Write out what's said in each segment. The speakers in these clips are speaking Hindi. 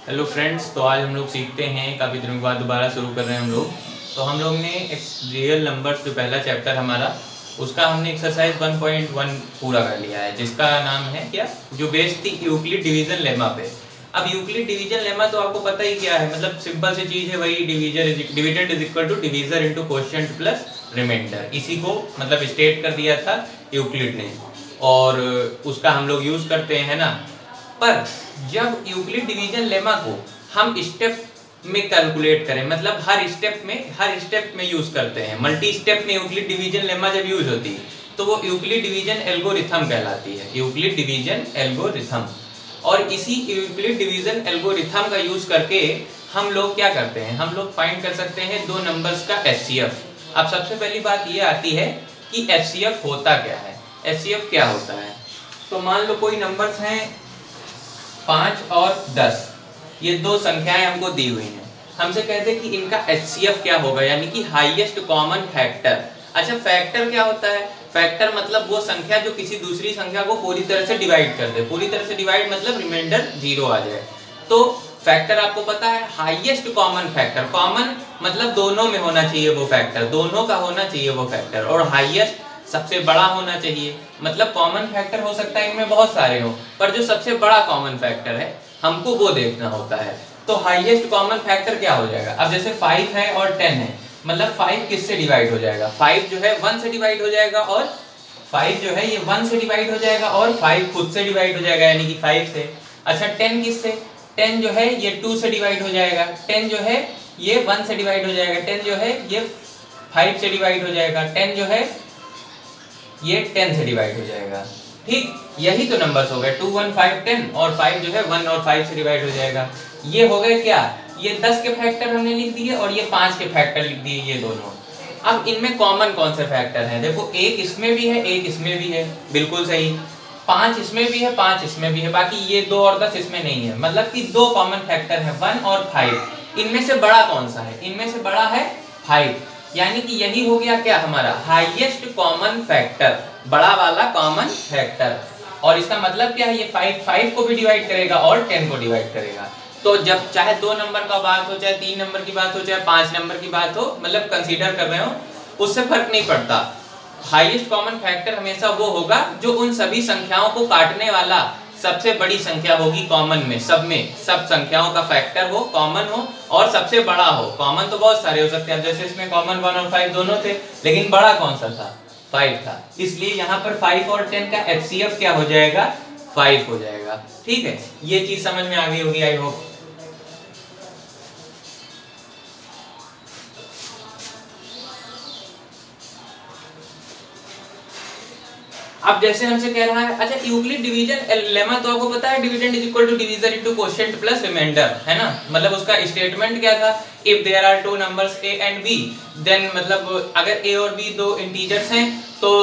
हेलो फ्रेंड्स, तो आज हम लोग सीखते हैं, काफ़ी दिनों के बाद दोबारा शुरू कर रहे हैं हम लोग। तो हम लोग ने एक रियल नंबर्स जो पहला चैप्टर हमारा, उसका हमने एक्सरसाइज 1.1 पूरा कर लिया है, जिसका नाम है क्या, जो बेस्ड थी यूक्लिड डिवीजन लेमा पे। अब यूक्लिड डिवीजन लेमा तो आपको पता ही क्या है, मतलब सिंपल सी चीज़ है, वही dividend is equal to divisor into quotient plus remainder. इसी को मतलब स्टेट कर दिया था यूक्लिड ने, और उसका हम लोग यूज़ करते हैं ना। पर जब यूक्लिड डिवीजन लेमा को हम स्टेप में कैलकुलेट करें, मतलब हर स्टेप में यूज करते हैं, मल्टी स्टेप में यूक्लिड डिवीजन लेमा जब यूज होती है तो वो यूक्लिड डिवीजन एल्गोरिथम कहलाती है, यूक्लिड डिवीजन एल्गोरिथम। और इसी यूक्लिड डिवीजन एल्गोरिथम का यूज करके हम लोग क्या करते हैं, हम लोग फाइंड कर सकते हैं दो नंबर्स का एचसीएफ। अब सबसे पहली बात ये आती है कि एचसीएफ होता क्या है। एचसीएफ क्या होता है, तो मान लो कोई नंबर्स हैं 5 और 10, ये दो संख्याएं हमको दी हुई हैं। हमसे कहते हैं कि इनका एचसीएफ क्या होगा, यानी कि हाईएस्ट कॉमन फैक्टर। अच्छा, फैक्टर क्या होता है? फैक्टर मतलब वो संख्या जो किसी दूसरी संख्या को पूरी तरह से डिवाइड कर दे। पूरी तरह से डिवाइड मतलब रिमाइंडर 0 आ जाए। तो फैक्टर आपको पता है, हाईएस्ट कॉमन फैक्टर। कॉमन मतलब दोनों में होना चाहिए वो फैक्टर, दोनों का होना चाहिए वो फैक्टर, और हाईएस्ट सबसे बड़ा होना चाहिए। मतलब कॉमन फैक्टर हो सकता है इनमें बहुत सारे हो, पर जो सबसे बड़ा कॉमन फैक्टर है हमको वो देखना होता है। तो हाईएस्ट कॉमन फैक्टर क्या हो जाएगा? अब जैसे 5 है और 10 है, मतलब 5 किससे डिवाइड हो जाएगा? 5 जो है 1 से डिवाइड हो जाएगा, और 5 जो है ये 1 से डिवाइड हो जाएगा, और 5 खुद से डिवाइड हो जाएगा, यानी कि 5 से। अच्छा, 10 किससे? 10 जो है ये 2 से डिवाइड हो जाएगा, 10 जो है ये 1 से डिवाइड हो जाएगा, 10 जो है ये 5 से डिवाइड हो जाएगा, 10 जो है ये 10 से डिवाइड हो जाएगा। ठीक, यही तो नंबर्स हो गए 2, 1, 5, 10, और 5 जो है 1 और 5 से डिवाइड हो जाएगा। ये हो गए क्या, ये 10 के फैक्टर हमने लिख दिए, और ये 5 के फैक्टर लिख दिए, ये दोनों। अब इनमें कॉमन कौन से फैक्टर हैं? देखो, एक इसमें भी है, एक इसमें भी है, बिल्कुल सही। 5 इसमें भी है, 5 इसमें भी है, बाकी ये 2 और 10 इसमें नहीं है। मतलब कि दो कॉमन फैक्टर है, 1 और 5। इनमें से बड़ा कौन सा है? इनमें से बड़ा है 5, यानी कि यही हो गया क्या हमारा हाईएस्ट कॉमन फैक्टर, बड़ा वाला कॉमन फैक्टर। और इसका मतलब क्या है, ये 5 को भी डिवाइड करेगा और 10 को डिवाइड करेगा। तो जब चाहे 2 नंबर का बात हो, चाहे 3 नंबर की बात हो, चाहे 5 नंबर की बात हो, मतलब कंसीडर कर रहे हो, उससे फर्क नहीं पड़ता। हाईएस्ट कॉमन फैक्टर हमेशा वो होगा जो उन सभी संख्याओं को काटने वाला सबसे बड़ी संख्या होगी कॉमन में, सब संख्याओं का फैक्टर हो, कॉमन हो, और सबसे बड़ा हो। कॉमन तो बहुत सारे हो सकते हैं, जैसे इसमें कॉमन 1 और 5 दोनों थे, लेकिन बड़ा कौन सा था? 5 था। इसलिए यहाँ पर 5 और 10 का एचसीएफ क्या हो जाएगा? 5 हो जाएगा। ठीक है, ये चीज समझ में आ गई होगी, आई होप। अब जैसे हमसे कह रहा है, अच्छा यूक्लिड डिवीजन लेमा तो आपको पता है, dividend is equal to divisor into quotient plus remainder, है ना। मतलब उसका स्टेटमेंट क्या था, if there are two numbers a and b, then मतलब अगर a और b दो इंटीजर्स हैं तो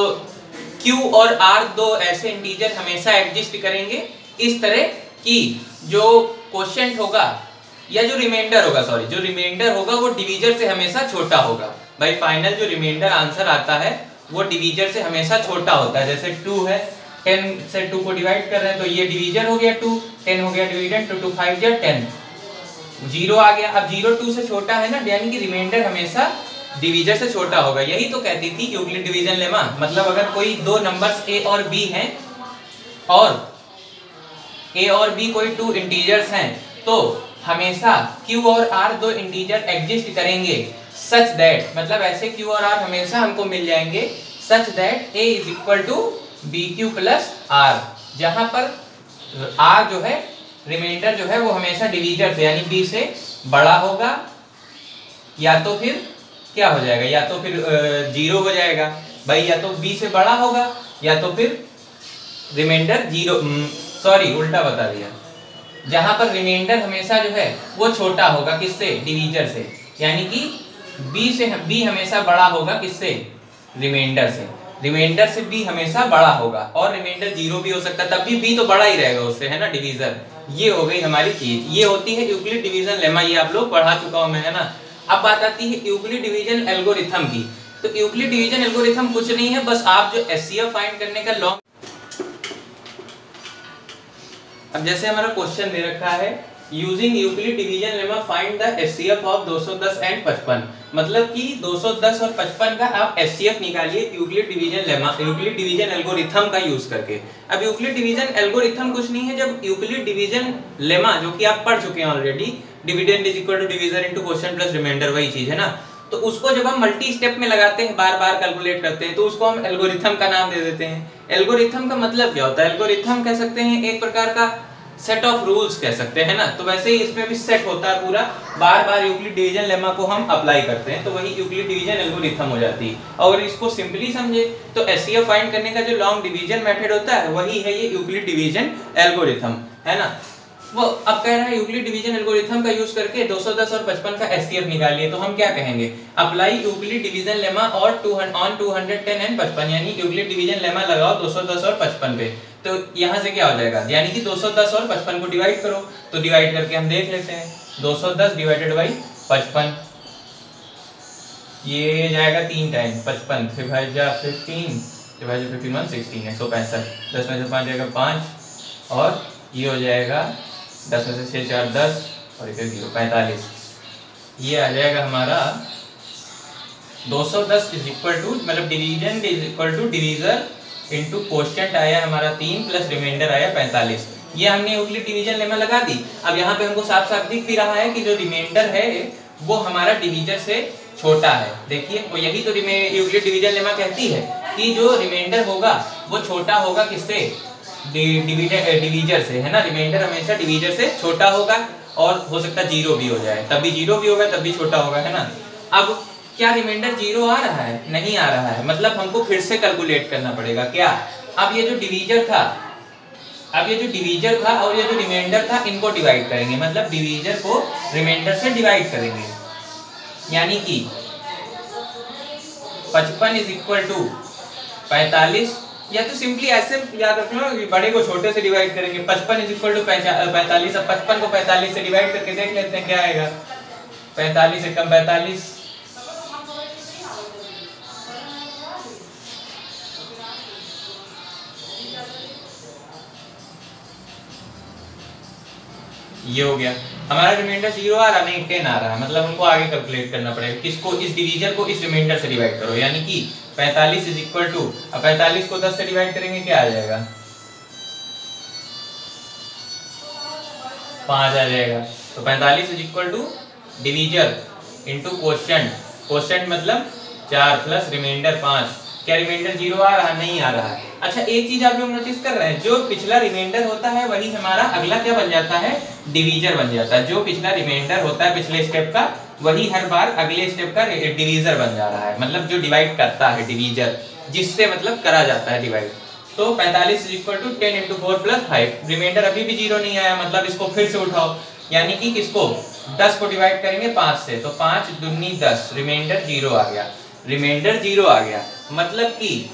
q और r दो ऐसे इंटीजर हमेशा एग्जिस्ट करेंगे इस तरह कि जो क्वोशिएंट होगा या जो रिमाइंडर होगा, सॉरी, जो रिमाइंडर होगा वो डिवीजर से हमेशा छोटा होगा। भाई फाइनल जो रिमाइंडर आंसर आता है वो डिवीजर से हमेशा छोटा होता है। जैसे 2 है, 10 से 2 को डिवाइड कर रहे हैं तो ये डिवीजर हो गया 2, 10 हो गया डिविडेंड, 2 2 5 या 10, 0 आ गया। अब 0 2 से छोटा है ना, यानी कि रिमाइंडर हमेशा डिवीजर से छोटा होगा। यही तो कहती थी यूक्लिड डिवीजन लेमा। मतलब अगर कोई दो नंबर्स a और b हैं, और a और b कोई 2 इंटीजर्स हैं, तो हमेशा q और r दो इंटीजर एग्जिस्ट करेंगे सच दैट, मतलब ऐसे q और r हमेशा हमको मिल जाएंगे such that a is equal to bq plus r, जहां पर r जो है रिमाइंडर जो है वो हमेशा डिवीजर से यानी b से बड़ा होगा, या तो फिर क्या हो जाएगा, या तो फिर 0 हो जाएगा। भाई या तो b से बड़ा होगा, या तो फिर रिमाइंडर 0, सॉरी उल्टा बता दिया, जहां पर रिमाइंडर हमेशा जो है वो छोटा होगा किससे? डिवीजर से, यानी कि b हमेशा बड़ा होगा किससे? रिमाइंडर से। रिमाइंडर से b हमेशा बड़ा होगा, और रिमाइंडर 0 भी हो सकता है, तब भी b तो बड़ा ही रहेगा उससे, है ना, डिवीजर। ये हो गई हमारी चीज, ये होती है यूक्लिड डिवीजन लेमा, ये आप लोग पढ़ा चुका हूं मैं, है ना। अब बात आती है यूक्लिड डिवीजन एल्गोरिथम की। तो यूक्लिड डिवीजन एल्गोरिथम कुछ नहीं है, बस आप जो एचसीएफ फाइंड करने का लॉन्ग। अब जैसे हमारा क्वेश्चन दे रखा है using Euclid division lemma find the HCF of 210 and 55। मतलब कि 210 और 55 का आप एचसीएफ निकालिए Euclid division lemma, Euclid division algorithm का यूज करके। अब यूक्लिड डिवीजन एल्गोरिथम कुछ नहीं है, जब यूक्लिड डिवीजन लेमा जो कि आप पढ़ चुके हैं already, dividend is equal to divisor into quotient plus remainder, वही चीज है ना। तो उसको जब हम मल्टी स्टेप में लगाते हैं, बार बार कैलकुलेट करते हैं, तो उसको हम एल्गोरिथम का नाम दे देते हैं। एल्गोरिथम का मतलब क्या होता है? एल्गोरिथम कह सकते हैं एक प्रकार का सेट ऑफ रूल्स कह सकते हैं ना। तो वैसे ही इसमें भी सेट होता है पूरा, बार बार यूक्लिड डिवीजन लेमा को हम अप्लाई करते हैं, तो वही यूक्लिड डिवीजन एल्गोरिथम हो जाती है। और इसको सिंपली समझे तो एचसीएफ फाइंड करने का जो लॉन्ग डिवीजन मेथड होता है वही है ये यूक्लिड डिवीजन एल्गोरिथम, है ना। वो अब कह रहा है यूक्लिड डिवीजन एल्गोरिथम का यूज करके 210 और 55 का एचसीएफ निकालिए। तो हम क्या कहेंगे? अप्लाई यूक्लिड डिवीजन लेमा और 210 एंड 55, यानी यूक्लिड डिवीजन लेमा लगाओ 210 और 55 पे। तो यहाँ से क्या हो जाएगा? यानी कि 210 और 55 को डिवाइड करो। तो डिवाइड करके हम देख लेते हैं, 210 डिवाइडेड बाई 55, ये जाएगा 3 टाइम 55 से भाई जा 15 से भाई 51 16 165, 10 में से 5 जाएगा 5, और ये हो जाएगा 10 में से 6 4 10 और इधर 0 45। ये आ जाएगा हमारा 210 इज इक्वल टू, मतलब division is equal to divisor into quotient आया हमारा 3 प्लस रिमाइंडर आया 45। ये हमने यूक्लिड डिवीजन लेमा लगा दी। अब यहाँ पे हमको साफ साफ दिख भी रहा है कि जो रिमाइंडर है वो हमारा डिवीजर से छोटा है। देखिए, वो यही तो यूक्लिड डिवीजन लेमा कहती है कि जो रिमाइंडर होगा वो छोटा होगा किससे? डिवीजर से, है ना। रिमाइंडर हमेशा डिवीजर से छोटा होगा, और हो सकता है 0 भी हो जाए, तब भी 0 भी होगा, तब भी छोटा होगा, है ना। अब क्या रिमाइंडर 0 आ रहा है? नहीं आ रहा है, मतलब हमको फिर से कैलकुलेट करना पड़ेगा। क्या? अब ये जो डिवीजर था, और ये जो रिमाइंडर था, इनको डिवाइड करेंगे, मतलब डिवीजर को रिमाइंडर से डिवाइड करेंगे। यानी कि 55 इज इक्वल टू 45, या तो सिंपली ऐसे याद रख लो, बड़े को छोटे से डिवाइड करेंगे। 55 इज इक्वल टू 45। अब 55 को 45 से डिवाइड करके देख लेते हैं क्या आएगा। 45 से कम 45, ये हो गया हमारा। रिमाइंडर 0 आ रहा नहीं, 10 आ रहा है, मतलब हमको आगे कैलकुलेट करना पड़ेगा। किसको? इस डिवीजर को इस रिमाइंडर से डिवाइड करो, यानी कि 45 इज इक्वल टू, अब 45 को 10 से डिवाइड करेंगे क्या आ जाएगा? 5 आ जाएगा। तो 45 is equal to divisor into quotient, quotient मतलब 4 प्लस रिमाइंडर 5। क्या रिमाइंडर 0 आ रहा? नहीं आ रहा है। अच्छा, एक चीज आप लोग नोटिस कर रहे हैं, जो पिछला रिमाइंडर होता है वही हमारा अगला क्या बन जाता है? डिवीजर बन जाता है। जो पिछला रिमाइंडर होता है पिछले स्टेप का, वही हर बार अगले स्टेप का डिवीजर बन जा रहा है, मतलब जो डिवाइड करता है, डिवीजर जिससे मतलब करा जाता है डिवाइड। तो 45 is equal to 10 into 4 plus 5। Remainder अभी भी 0 नहीं आया, मतलब इसको फिर से उठाओ, यानी कि किसको? 10 को डिवाइड करेंगे 5 से, तो 5 दूनी 10, रिमाइंडर 0 आ गया। रिमाइंडर 0 आ गया, मतलब कि,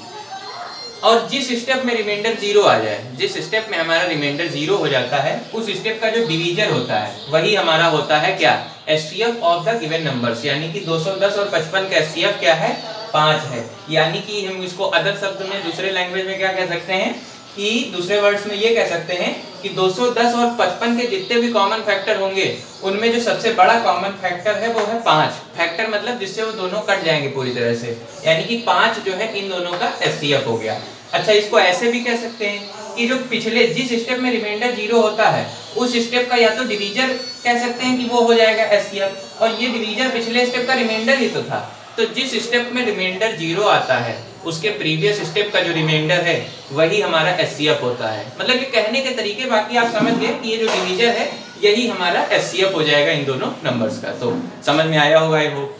और जिस स्टेप में रिमाइंडर 0 आ जाए, जिस स्टेप में हमारा रिमाइंडर 0 हो जाता है, उस स्टेप का जो डिवीजर होता है वही हमारा होता है क्या? HCF of the given numbers. यानी कि 210 और 55 का एचसीएफ क्या है? 5 है। यानी कि हम इसको अदर शब्द में, दूसरे लैंग्वेज में क्या कह सकते हैं कि, दूसरे वर्ड्स में ये कह सकते हैं कि 210 और 55 के जितने भी कॉमन फैक्टर होंगे, उनमें जो सबसे बड़ा कॉमन फैक्टर है वो है 5। फैक्टर मतलब जिससे वो दोनों कट जाएंगे पूरी तरह से, यानी कि 5 जो है इन दोनों का एचसीएफ हो गया। अच्छा, इसको ऐसे भी कह सकते हैं कि जो पिछले जिस स्टेप में रिमाइंडर 0 होता है, उस स्टेप का या तो डिवीजर कह सकते हैं कि वो हो जाएगा एचसीएफ, और ये डिवीजर पिछले स्टेप का रिमाइंडर ही तो था। तो जिस स्टेप में रिमाइंडर 0 आता है, उसके प्रीवियस स्टेप का जो रिमाइंडर है वही हमारा एचसीएफ होता है। मतलब ये कहने के तरीके, बाकी आप समझ गए कि ये जो डिवीजर है यही हमारा एचसीएफ हो जाएगा इन दोनों नंबर्स का। तो समझ में आया होगा आई होप।